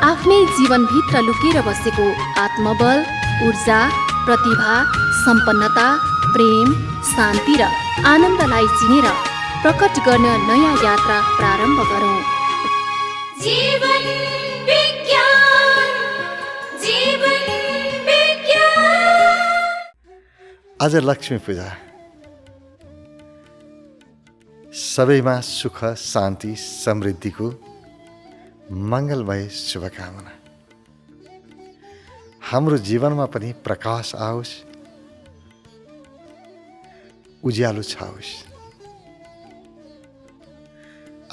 आफ्नै जीवनभित्र लुकेर बसेको आत्मबल, ऊर्जा, प्रतिभा, सम्पन्नता, प्रेम, शान्ति र आनन्दलाई चिनेर प्रकट गर्न नयाँ यात्रा प्रारम्भ गरौँ। जीवन विज्ञान, जीवन विज्ञान। आज लक्ष्मी पूजा। सबैमा सुख, शान्ति, समृद्धिको मङ्गलमय शुभकामना। हाम्रो जीवनमा पनि प्रकाश आओस्, उज्यालो छाओस्,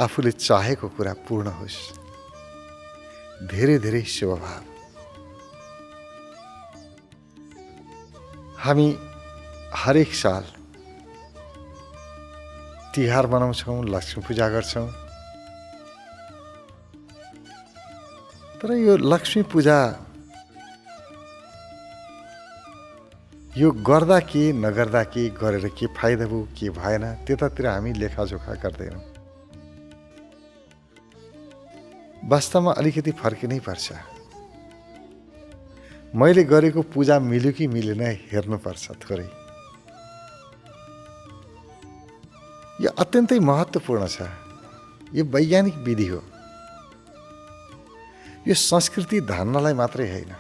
आफूले चाहेको कुरा पूर्ण होस्। धेरै धेरै शुभभाव। हामी हरेक साल तिहार मनाउँछौँ, लक्ष्मी पूजा गर्छौँ। तर यो लक्ष्मी पूजा यो गर्दा के नगर्दा के, गरेर के फाइदा भयो के भएन, त्यतातिर हामी लेखाजोखा गर्दैनौँ। वास्तवमा अलिकति फर्किनै पर्छ। मैले गरेको पूजा मिल्यो कि मिलेन हेर्नुपर्छ थोरै। यो अत्यन्तै महत्त्वपूर्ण छ। यो वैज्ञानिक विधि हो। यो संस्कृति धान्नलाई मात्रै होइन,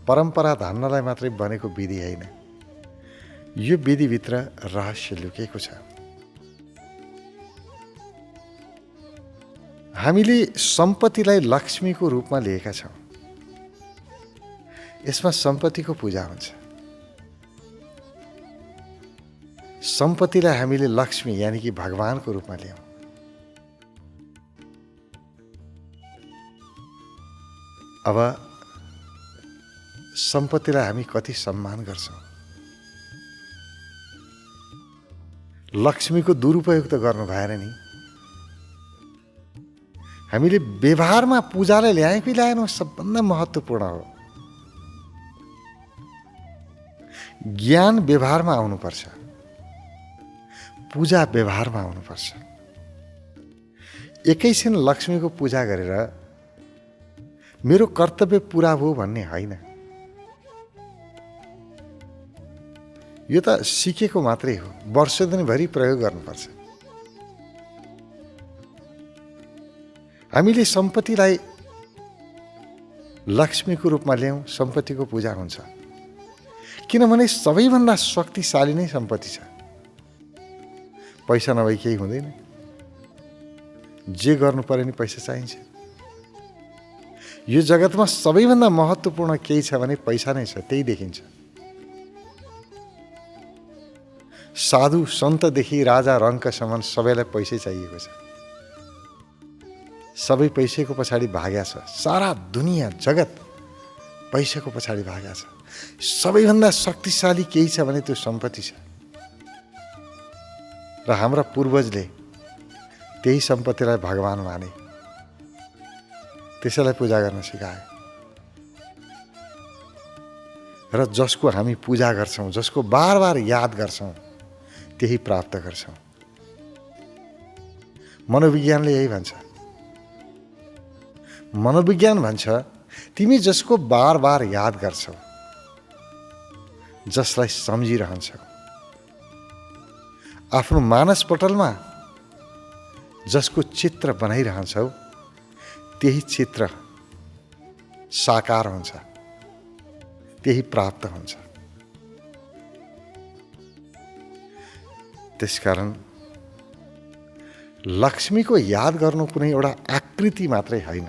परम्परा धान्नलाई मात्रै बनेको विधि होइन। यो विधिभित्र रहस्य लुकेको छ। हामीले सम्पत्तिलाई लक्ष्मीको रूपमा लिएका छौँ। यसमा सम्पत्तिको पूजा हुन्छ। सम्पत्तिलाई हामीले लक्ष्मी यानि कि भगवानको रूपमा लियौँ। अब सम्पत्तिलाई हामी कति सम्मान गर्छौँ। लक्ष्मीको दुरुपयोग त गर्नु भएन नि। हामीले व्यवहारमा पूजालाई ल्यायौँ कि ल्याएनौँ सबभन्दा महत्त्वपूर्ण हो। ज्ञान व्यवहारमा आउनुपर्छ, पूजा व्यवहारमा आउनुपर्छ। एकैछिन लक्ष्मीको पूजा गरेर मेरो कर्तव्य पुरा भयो भन्ने होइन। यो त सिकेको मात्रै हो, वर्ष दिनभरि प्रयोग गर्नुपर्छ। हामीले सम्पत्तिलाई लक्ष्मीको रूपमा ल्याउँ, सम्पत्तिको पूजा हुन्छ। किनभने सबैभन्दा शक्तिशाली नै सम्पत्ति छ। पैसा नभई केही हुँदैन। जे गर्नु पर्यो नि पैसा चाहिन्छ। यो जगतमा सबैभन्दा महत्त्वपूर्ण केही छ भने पैसा नै छ, त्यही देखिन्छ। साधु सन्तदेखि राजा रङ्कसम्म सबैलाई पैसै चाहिएको छ। सबै पैसाको पछाडि भाग्या छ। सारा दुनियाँ जगत पैसाको पछाडि भाग्या छ। सबैभन्दा शक्तिशाली केही छ भने त्यो सम्पत्ति छ। र हाम्रा पूर्वजले त्यही सम्पत्तिलाई भगवान माने, त्यसैलाई पूजा गर्न सिकाए। र जसको हामी पूजा गर्छौँ, जसको बार बार याद गर्छौँ, त्यही प्राप्त गर्छौँ। मनोविज्ञानले यही भन्छ। मनोविज्ञान भन्छ तिमी जसको बार बार याद गर्छौ, जसलाई सम्झिरहन्छौ, आफ्नो मानसपटलमा जसको चित्र बनाइरहन्छौ, त्यही चित्र साकार हुन्छ, त्यही प्राप्त हुन्छ। त्यसकारण लक्ष्मीको याद गर्नु कुनै एउटा आकृति मात्रै होइन।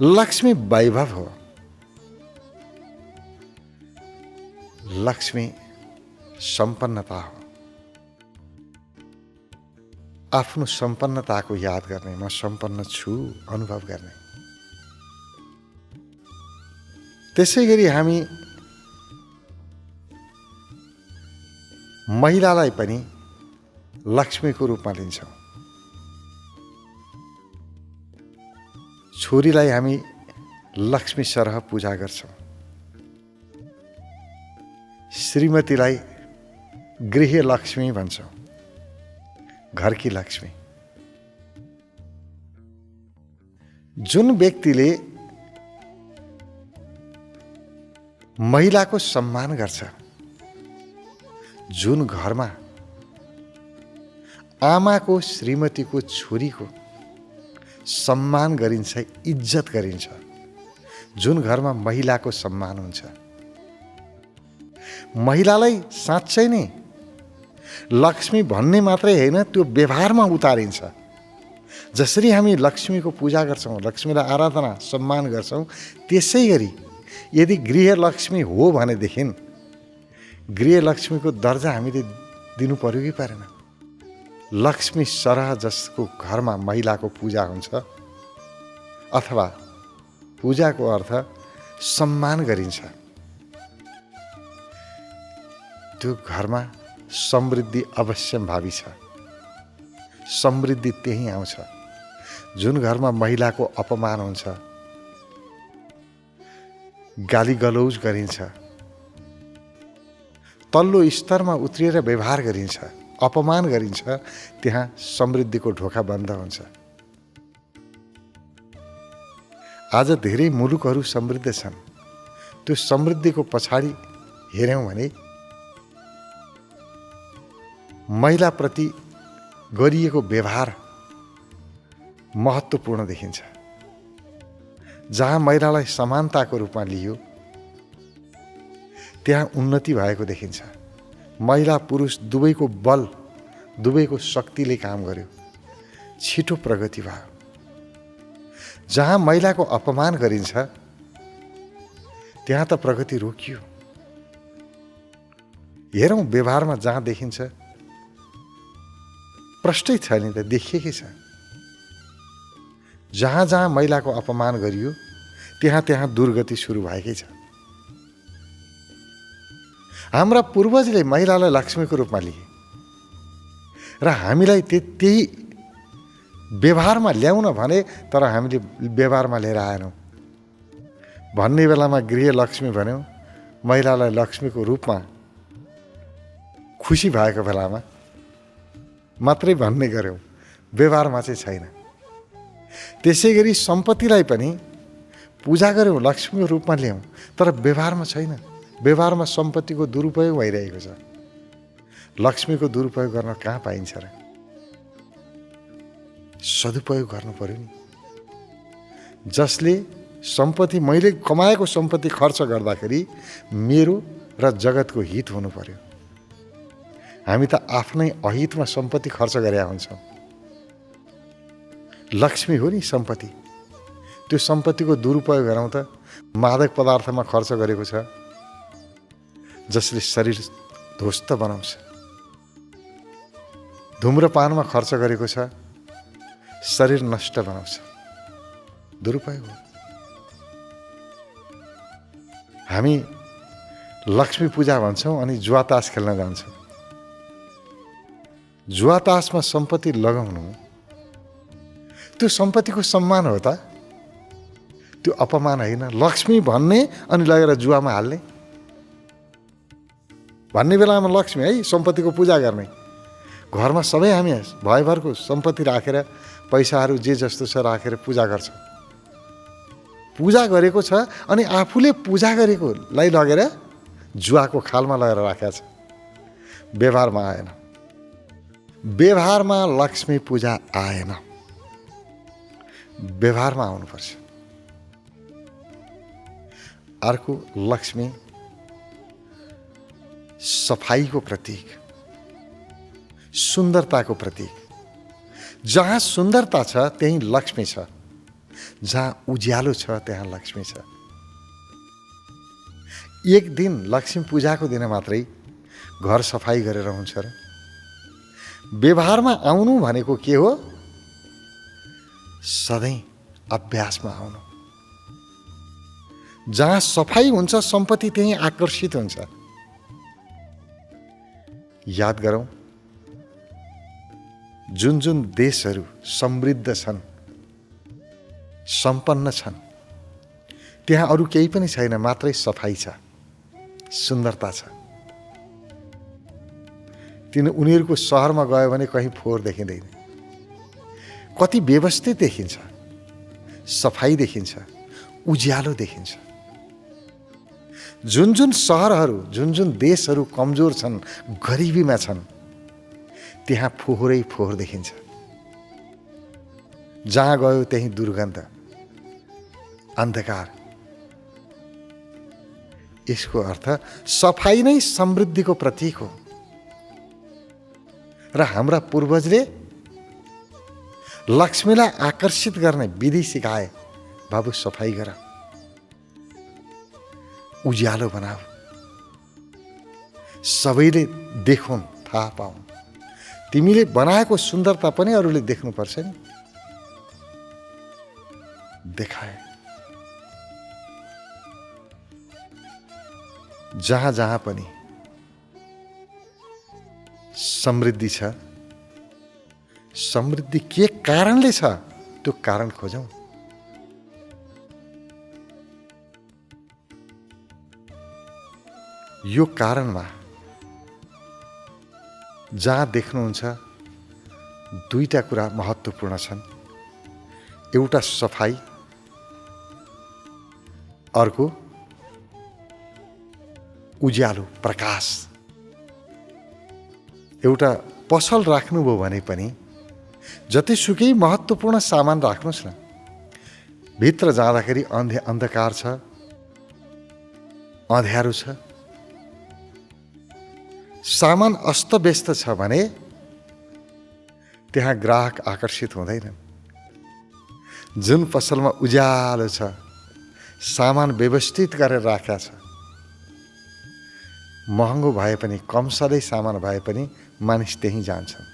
लक्ष्मी वैभव हो। लक्ष्मी सम्पन्नता हो। आफ्नो सम्पन्नताको याद गर्ने, म सम्पन्न छु अनुभव गर्ने। त्यसै गरी हामी महिलालाई पनि लक्ष्मीको रूपमा लिन्छौँ। छोरीलाई हामी लक्ष्मी सरह पूजा गर्छौँ। श्रीमतीलाई गृह लक्ष्मी भन्छौँ, घरकी लक्ष्मी। जुन व्यक्तिले महिलाको सम्मान गर्छ, जुन घरमा आमाको, श्रीमतीको, छोरीको सम्मान गरिन्छ, इज्जत गरिन्छ, जुन घरमा महिलाको सम्मान हुन्छ, महिलालाई साँच्चै नै लक्ष्मी भन्ने मात्रै होइन, त्यो व्यवहारमा उतारिन्छ। जसरी हामी लक्ष्मीको पूजा गर्छौँ, लक्ष्मीलाई आराधना सम्मान गर्छौँ, त्यसै गरी यदि गृहलक्ष्मी हो भनेदेखि गृहलक्ष्मीको दर्जा हामीले दिनु पर्यो कि परेन? लक्ष्मी सरह जसको घरमा महिलाको पूजा हुन्छ अथवा पूजाको अर्थ सम्मान गरिन्छ, त्यो घरमा समृद्धि अवश्यम्भावी छ। समृद्धि त्यही आउँछ। जुन घरमा महिलाको अपमान हुन्छ, गाली गलौज गरिन्छ, तल्लो स्तरमा उत्रिएर व्यवहार गरिन्छ, अपमान गरिन्छ, त्यहाँ समृद्धिको ढोका बन्द हुन्छ। आज धेरै मुलुकहरू समृद्ध छन्। त्यो समृद्धिको पछाडि हेऱ्यौँ भने महिलाप्रति गरिएको व्यवहार महत्त्वपूर्ण देखिन्छ। जहाँ महिलालाई समानताको रूपमा लियो त्यहाँ उन्नति भएको देखिन्छ। महिला पुरुष दुवैको बल, दुवैको शक्तिले काम गर्यो, छिटो प्रगति भयो। जहाँ महिलाको अपमान गरिन्छ त्यहाँ त प्रगति रोकियो। हेरौँ व्यवहारमा जहाँ देखिन्छ, प्रष्टै छ नि त, देखिएकै छ। जहाँ जहाँ महिलाको अपमान गरियो त्यहाँ त्यहाँ दुर्गति सुरु भएकै छ। हाम्रा पूर्वजले महिलालाई लक्ष्मीको रूपमा लिए र हामीलाई त्यही व्यवहारमा ल्याउन भने, तर हामीले व्यवहारमा लिएर आएनौँ। भन्ने बेलामा गृहलक्ष्मी भन्यौँ, महिलालाई लक्ष्मीको रूपमा खुसी भएको बेलामा मात्रै भन्ने गऱ्यौँ, व्यवहारमा चाहिँ छैन। त्यसै गरी सम्पत्तिलाई पनि पूजा गऱ्यौँ, लक्ष्मीको रूपमा ल्यायौँ, तर व्यवहारमा छैन। व्यवहारमा सम्पत्तिको दुरुपयोग भइरहेको छ। लक्ष्मीको दुरुपयोग गर्न कहाँ पाइन्छ र? सदुपयोग गर्नु पर्यो नि। जसले सम्पत्ति, मैले कमाएको सम्पत्ति खर्च गर्दाखेरि मेरो र जगतको हित हुनु पर्यो। हामी त आफ्नै अहितमा सम्पत्ति खर्च गरेका हुन्छौँ। लक्ष्मी हो नि सम्पत्ति। त्यो सम्पत्तिको दुरुपयोग गरौँ त मादक पदार्थमा खर्च गरेको छ, जसले शरीर ध्वस्त बनाउँछ। धुम्रपानमा खर्च गरेको छ, शरीर नष्ट बनाउँछ। दुरुपयोग हो। हामी लक्ष्मी पूजा भन्छौँ अनि जुवातास खेल्न जान्छौँ। जुवातासमा सम्पत्ति लगाउनु त्यो सम्पत्तिको सम्मान हो त? त्यो अपमान होइन। लक्ष्मी भन्ने अनि लगेर जुवामा हाल्ने। भन्ने बेलामा लक्ष्मी है, सम्पत्तिको पूजा गर्ने। घरमा सबै हामी भयभरको सम्पत्ति राखेर, पैसाहरू जे जस्तो छ राखेर पूजा गर्छौँ। पूजा गरेको छ अनि आफूले पूजा गरेकोलाई लगेर जुवाको खालमा लगेर राखेको छ। व्यवहारमा आएन। व्यवहारमा लक्ष्मी पूजा आएन। व्यवहारमा आउनुपर्छ। अर्को, लक्ष्मी सफाइको प्रतीक, सुन्दरताको प्रतीक। जहाँ सुन्दरता छ त्यहीँ लक्ष्मी छ। जहाँ उज्यालो छ त्यहाँ लक्ष्मी छ। एक दिन लक्ष्मी पूजाको दिन मात्रै घर सफाई गरेर हुन्छ र? व्यवहारमा आउनु भनेको के हो? सधैँ अभ्यासमा आउनु। जहाँ सफाई हुन्छ सम्पत्ति त्यही आकर्षित हुन्छ। याद गरौँ, जुन जुन देशहरू समृद्ध छन्, सम्पन्न छन्, त्यहाँ अरू केही पनि छैन, मात्रै सफाई छ, सुन्दरता छ। उनीहरूको सहरमा गयो भने कहीँ फोहोर देखिँदैन। कति व्यवस्थित देखिन्छ। सफाई देखिन्छ, उज्यालो देखिन्छ। जुन जुन सहरहरू, जुन जुन देशहरू कमजोर छन्, गरिबीमा छन्, त्यहाँ फोहोरै फोहोर देखिन्छ। जहाँ गयो त्यही दुर्गन्ध, अन्धकार। यसको अर्थ सफाई नै समृद्धिको प्रतीक हो। र हाम्रा पूर्वजले लक्ष्मीलाई आकर्षित गर्ने विधि सिकाए। बाबु सफाई गर, उज्यालो बनाऊ, सबैले देखुन्, थाहा पाउन्। तिमीले बनाएको सुन्दरता पनि अरूले देख्नुपर्छ नि। देखाए। जहाँ जहाँ पनि समृद्धि छ, समृद्धि के कारणले छ त्यो कारण खोजौं। यो कारणमा जहाँ देख्नुहुन्छ दुईटा कुरा महत्त्वपूर्ण छन्। एउटा सफाई, अर्को उज्यालो, प्रकाश। एउटा पसल राख्नुभयो भने पनि जतिसुकै महत्त्वपूर्ण सामान राख्नुहोस् न, भित्र जाँदाखेरि अन्धकार छ, अँध्यारो छ, सामान अस्तव्यस्त छ भने त्यहाँ ग्राहक आकर्षित हुँदैनन्। जुन पसलमा उज्यालो छ, सामान व्यवस्थित गरेर राखेका छ, महँगो भए पनि, कम सधैँ सामान भए पनि मानिस त्यहीँ जान्छन्।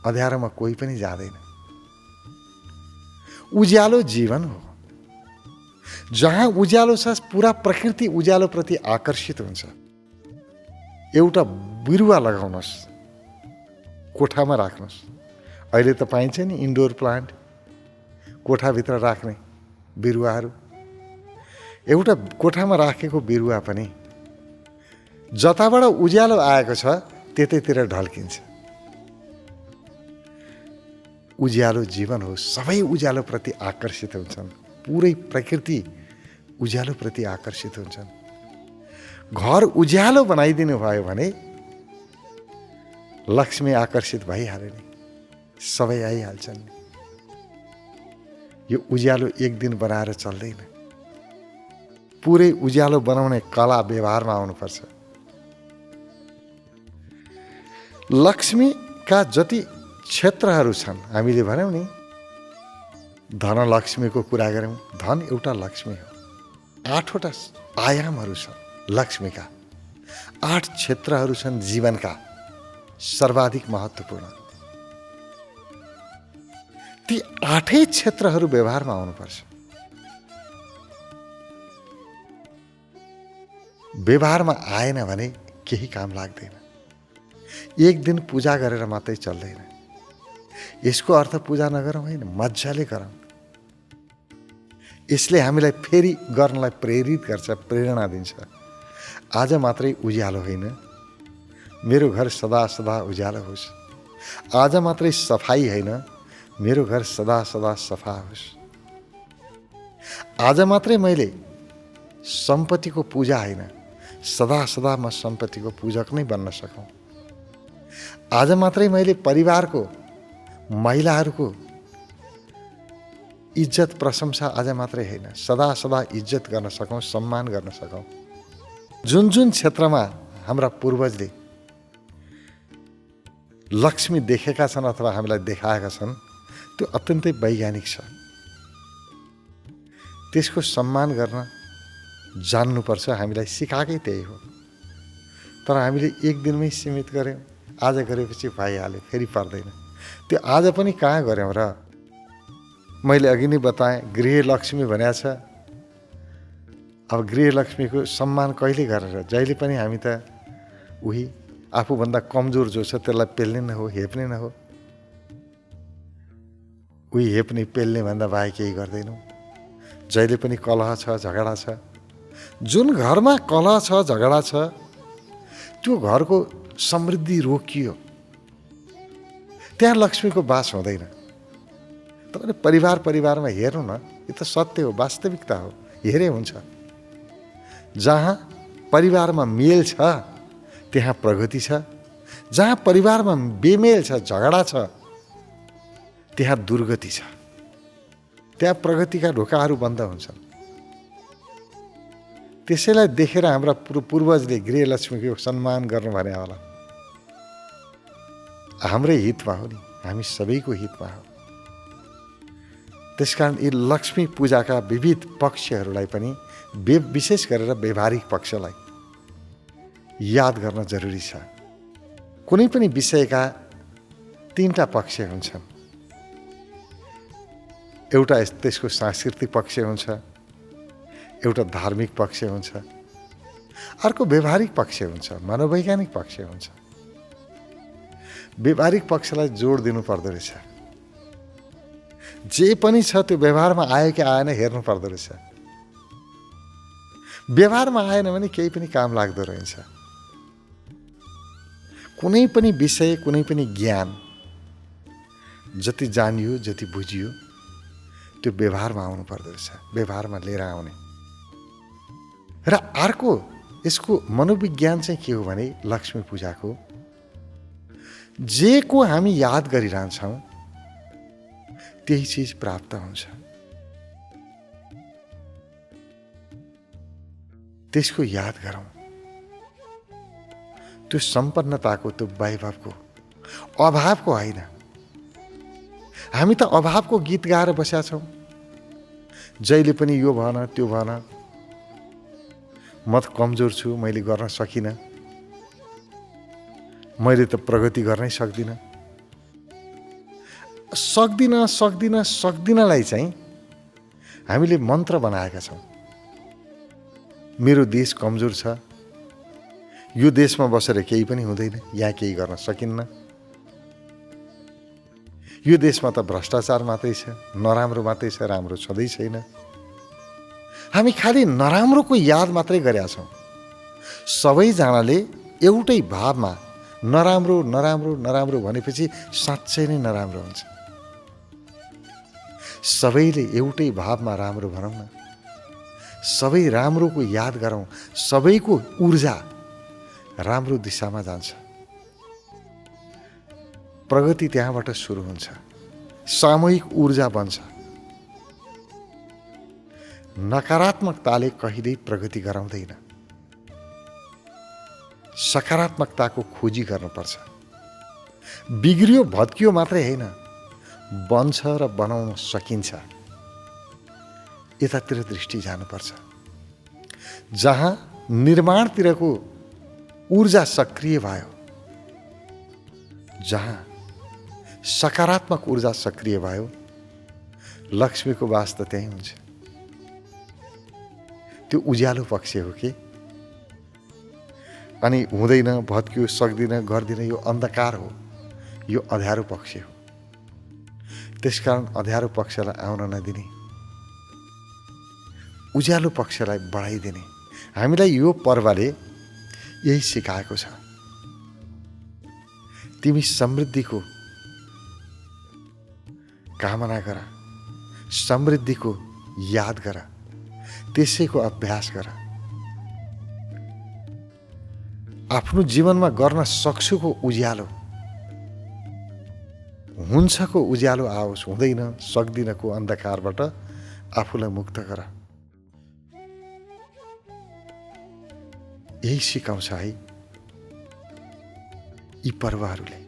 अँध्यारोमा कोही पनि जाँदैन। उज्यालो जीवन हो। जहाँ उज्यालो छ पुरा प्रकृति उज्यालोप्रति आकर्षित हुन्छ। एउटा बिरुवा लगाउनुहोस्, कोठामा राख्नुहोस्। अहिले त पाइन्छ नि इन्डोर प्लान्ट, कोठाभित्र राख्ने बिरुवाहरू। एउटा कोठामा राखेको बिरुवा पनि जताबाट उज्यालो आएको छ त्यतैतिर ढल्किन्छ। उज्यालो जीवन हो। सबै उज्यालोप्रति आकर्षित हुन्छन्। पुरै प्रकृति उज्यालोप्रति आकर्षित हुन्छन्। घर उज्यालो बनाइदिनु भयो भने लक्ष्मी आकर्षित भइहाल्यो नि, सबै आइहाल्छन्। यो उज्यालो एक दिन बनाएर चल्दैन। पुरै उज्यालो बनाउने कला व्यवहारमा आउनुपर्छ। लक्ष्मीका जति क्षेत्रहरू छन्, हामीले भन्यौँ नि, धनलक्ष्मीको कुरा गऱ्यौँ। धन एउटा लक्ष्मी हो। 8वटा आयामहरू छन् लक्ष्मीका। 8 क्षेत्रहरू छन् जीवनका सर्वाधिक महत्त्वपूर्ण। ती 8 क्षेत्रहरू व्यवहारमा आउनुपर्छ। व्यवहारमा आएन भने केही काम लाग्दैन। एक दिन पूजा गरेर मात्रै चल्दैन। यसको अर्थ पूजा नगरौँ होइन, मजाले गरौँ। यसले हामीलाई फेरि गर्नलाई प्रेरित गर्छ, प्रेरणा दिन्छ। आज मात्रै उज्यालो होइन, मेरो घर सदा सदा उज्यालो होस्। आज मात्रै सफाई होइन, मेरो घर सदा सदा सफा होस्। आज मात्रै मैले सम्पत्तिको पूजा होइन, सदा सदा म सम्पत्तिको पूजक नै बन्न सकौँ। आज मात्रै मैले परिवारको महिलाहरूको इज्जत प्रशंसा आज मात्रै होइन, सदा सदा इज्जत गर्न सकौँ, सम्मान गर्न सकौँ। जुन जुन क्षेत्रमा हाम्रा पूर्वजले लक्ष्मी देखेका छन् अथवा हामीलाई देखाएका छन्, त्यो अत्यन्तै वैज्ञानिक छ। त्यसको सम्मान गर्न जान्नुपर्छ। हामीलाई सिकाएकै त्यही हो। तर हामीले एक दिनमै सीमित गऱ्यौँ। आज गरेपछि भइहाल्यो, फेरि पर्दैन। त्यो आज पनि कहाँ गऱ्यौँ र? मैले अघि नै बताएँ, गृहलक्ष्मी भनेको छ। अब गृहलक्ष्मीको सम्मान कहिले गरेर? जहिले पनि हामी त उही आफूभन्दा कमजोर जो छ त्यसलाई पेल्ने न हो, हेप्ने न हो। उही हेप्ने पेल्ने भन्दा बाहेक केही गर्दैनौँ। जहिले पनि कलह छ, झगडा छ। जुन घरमा कलह छ, झगडा छ, त्यो घरको समृद्धि रोकियो। त्यहाँ लक्ष्मीको बास हुँदैन। तपाईँले परिवारमा हेर्नु न, यो त सत्य हो, वास्तविकता हो, हेरे हुन्छ। जहाँ परिवारमा मेल छ त्यहाँ प्रगति छ, जहाँ परिवारमा बेमेल छ, झगडा छ, त्यहाँ दुर्गति छ, त्यहाँ प्रगतिका ढोकाहरू बन्द हुन्छन्। त्यसैलाई देखेर हाम्रा पूर्वजले गृहलक्ष्मीको सम्मान गर्नु भने होला। हाम्रै हितमा हो नि, हामी सबैको हितमा हो। त्यसकारण यी लक्ष्मी पूजाका विविध पक्षहरूलाई पनि विशेष गरेर व्यवहारिक पक्षलाई याद गर्न जरुरी छ। कुनै पनि विषयका 3टा पक्ष हुन्छन्। एउटा त्यसको सांस्कृतिक पक्ष हुन्छ, एउटा धार्मिक पक्ष हुन्छ, अर्को व्यवहारिक पक्ष हुन्छ, मनोवैज्ञानिक पक्ष हुन्छ। व्यवहारिक पक्षलाई जोड दिनु पर्दो रहेछ। जे पनि छ त्यो व्यवहारमा आयो कि आएन हेर्नु पर्दो रहेछ। व्यवहारमा आएन भने केही पनि काम लाग्दो रहेछ। कुनै पनि विषय, कुनै पनि ज्ञान जति जानियो, जति बुझियो, त्यो व्यवहारमा आउनु पर्दो रहेछ, व्यवहारमा लिएर आउने। र अर्को यसको मनोविज्ञान चाहिँ के हो भने लक्ष्मी पूजाको जे को हामी याद गरिरहन्छौँ त्यही चिज प्राप्त हुन्छ। त्यसको याद गरौँ। त्यो सम्पन्नताको, त्यो वैभवको, अभावको होइन। हामी त अभावको गीत गाएर बसेका छौँ। जहिले पनि यो भन, त्यो भन, म त कमजोर छु, मैले गर्न सकिनँ, मैले त प्रगति गर्नै सक्दिनलाई चाहिँ हामीले मन्त्र बनाएका छौँ। मेरो देश कमजोर छ, यो देशमा बसेर केही पनि हुँदैन, यहाँ केही गर्न सकिन्न, यो देशमा त भ्रष्टाचार मात्रै छ, नराम्रो मात्रै छ, राम्रो छँदै छैन। हामी खालि नराम्रोको याद मात्रै गरेका छौँ। सबैजनाले एउटै भावमा नराम्रो नराम्रो नराम्रो भनेपछि साँच्चै नै नराम्रो हुन्छ। सबैले एउटै भावमा राम्रो भनौँ न, सबै राम्रोको याद गरौँ। सबैको ऊर्जा राम्रो दिशामा जान्छ। प्रगति त्यहाँबाट सुरु हुन्छ, सामूहिक ऊर्जा बन्छ। नकारात्मकताले कहिल्यै प्रगति गराउँदैन। सकारात्मकताको खोजी गर्नुपर्छ। बिग्रियो भत्कियो मात्रै होइन, बन्छ र बनाउन सकिन्छ, यतातिर दृष्टि जानुपर्छ। जहाँ निर्माणतिरको ऊर्जा सक्रिय भयो, जहाँ सकारात्मक ऊर्जा सक्रिय भयो, लक्ष्मीको वास त त्यही हुन्छ। त्यो उज्यालो पक्ष हो कि अनि हुँदैन, भत्कियो, सक्दिन, गर्दिन, यो अन्धकार हो, यो अँध्यारो पक्ष हो। त्यसकारण अँध्यारो पक्षलाई आउन नदिने, उज्यालो पक्षलाई बढाइदिने। हामीलाई यो पर्वले यही सिकाएको छ। तिमी समृद्धिको कामना गर, समृद्धिको याद गर, त्यसैको अभ्यास गर। आफ्नो जीवनमा गर्न सक्छुको उज्यालो, हुन्छको उज्यालो आओस्, हुँदैन सक्दिनको अन्धकारबाट आफूलाई मुक्त गर। यही सिकाउँछ है यी पर्वहरूले।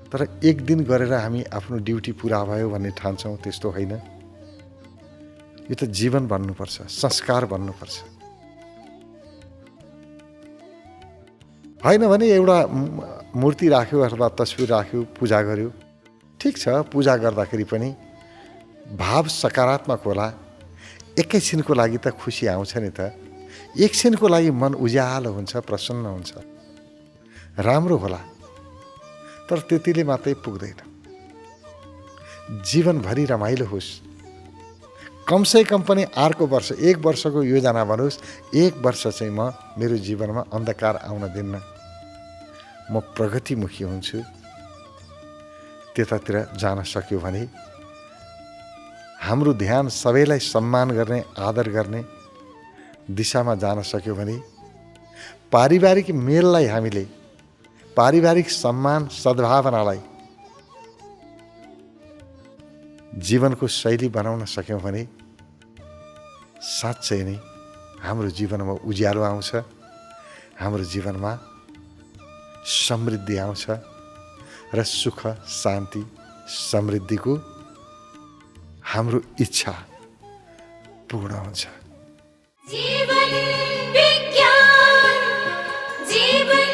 तर एक दिन गरेर हामी आफ्नो ड्युटी पुरा भयो भन्ने ठान्छौँ, त्यस्तो होइन। यो त जीवन बन्नुपर्छ, संस्कार बन्नुपर्छ। होइन भने एउटा मूर्ति राख्यो अथवा तस्बिर राख्यो, पूजा गर्यो, ठिक छ। पूजा गर्दाखेरि पनि भाव सकारात्मक होला। एकैछिनको लागि त खुसी आउँछ नि त, एकछिनको लागि मन उज्यालो हुन्छ, प्रसन्न हुन्छ, राम्रो होला। तर त्यतिले मात्रै पुग्दैन। जीवनभरि रमाइलो होस्। कमसे कम पनि अर्को वर्ष, 1 वर्षको योजना बनोस्, 1 वर्ष चाहिँ म मेरो जीवनमा अन्धकार आउन दिन्न, म प्रगतिमुखी हुन्छु, त्यतातिर जान सक्यो भने हाम्रो ध्यान सबैलाई सम्मान गर्ने आदर गर्ने दिशामा जान सक्यो भने पारिवारिक मेललाई हामीले पारिवारिक सम्मान सद्भावनालाई जीवनको शैली बनाउन सक्यौँ भने साँच्चै नै हाम्रो जीवनमा उज्यालो आउँछ, हाम्रो जीवनमा समृद्धि आउँछ र सुख शान्ति समृद्धिको हाम्रो इच्छा पूर्ण हुन्छ। जीवन विज्ञान जीवन